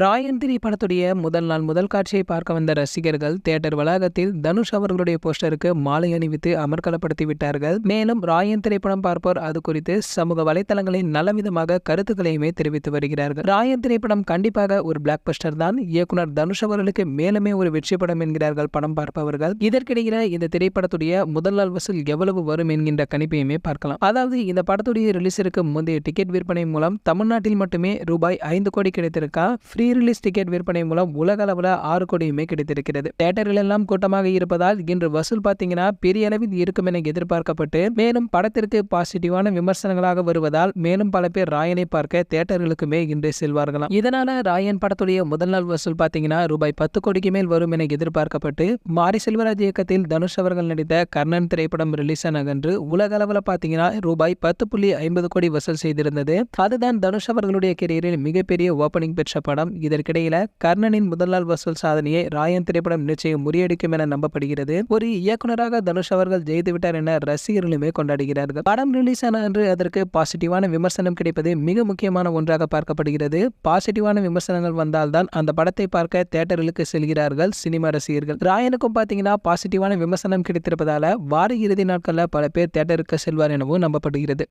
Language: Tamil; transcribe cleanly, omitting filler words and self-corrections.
ராயன் திரைப்படத்துடைய முதல் நாள் முதல் காட்சியை பார்க்க வந்த ரசிகர்கள் தியேட்டர் வளாகத்தில் தனுஷ் அவர்களுடைய போஸ்டருக்கு மாலை அணிவித்து அமர்க்கலப்படுத்தி விட்டார்கள். மேலும் ராயன் திரைப்படம் பார்ப்போர் அது குறித்து சமூக வலைதளங்களில் நல்லவிதமாக கருத்துக்களையுமே தெரிவித்து வருகிறார்கள். ராயன் திரைப்படம் கண்டிப்பாக ஒரு பிளாக் பஸ்டர் தான். இயக்குனர் தனுஷ் அவர்களுக்கு மேலுமே ஒரு வெற்றி படம் என்கிறார்கள் படம் பார்ப்பவர்கள். இதற்கிடையில இந்த திரைப்படத்துடைய முதல் நாள் வசூல் எவ்வளவு வரும் என்கின்ற கணிப்பையுமே பார்க்கலாம். அதாவது இந்த படத்துடைய ரிலீஸிற்கு முந்தைய டிக்கெட் விற்பனை மூலம் தமிழ்நாட்டில் மட்டுமே ரூபாய் 5 கோடி கிடைத்திருக்கா. ஃப்ரீ ரிலீஸ் டிக்கெட் விற்பனை மூலம் உலக அளவில் 6 கோடியுமே கிடைத்திருக்கிறது. தியேட்டர்கள் எல்லாம் கூட்டமாக இருப்பதால் இன்று வசூல் பார்த்தீங்கன்னா பெரிய அளவில் இருக்கும் என எதிர்பார்க்கப்பட்டு மேலும் படத்திற்கு பாசிட்டிவான விமர்சனங்களாக வருவதால் மேலும் பல பேர் ராயனை பார்க்க தியேட்டர்களுக்குமே இன்று செல்வார்களாம். இதனால ராயன் படத்துடைய முதல் நாள் வசூல் பார்த்தீங்கன்னா ரூபாய் 10 கோடிக்கு மேல் வரும் என எதிர்பார்க்கப்பட்டு மாரி செல்வராஜ் இயக்கத்தில் தனுஷ் அவர்கள் நடித்த கர்ணன் திரைப்படம் ரிலீஸ் ஆன அன்று உலக அளவில் பார்த்தீங்கன்னா ரூபாய் 10.50 கோடி வசூல் செய்திருந்தது. அதுதான் தனுஷ் அவர்களுடைய கெரியரில் மிகப்பெரிய ஓபனிங் பெற்ற படம். இதற்கிடையில கர்ணனின் முதல் நாள் வசூல் சாதனையை ராயன் திரைப்படம் நிச்சயம் முறியடிக்கும் என நம்பப்படுகிறது. ஒரு இயக்குனராக தனுஷ் அவர்கள் ஜெயித்து விட்டார் என ரசிகர்களுமே கொண்டாடுகிறார்கள். படம் ரிலீஸ் ஆன அன்று அதற்கு பாசிட்டிவான விமர்சனம் கிடைப்பது மிக முக்கியமான ஒன்றாக பார்க்கப்படுகிறது. பாசிட்டிவான விமர்சனங்கள் வந்தால்தான் அந்த படத்தை பார்க்க தியேட்டர்களுக்கு செல்கிறார்கள் சினிமா ரசிகர்கள். ராயனுக்கும் பாத்தீங்கன்னா பாசிட்டிவான விமர்சனம் கிடைத்திருப்பதால வார இறுதி நாட்கள்ல பல பேர் தியேட்டருக்கு செல்வார் எனவும் நம்பப்படுகிறது.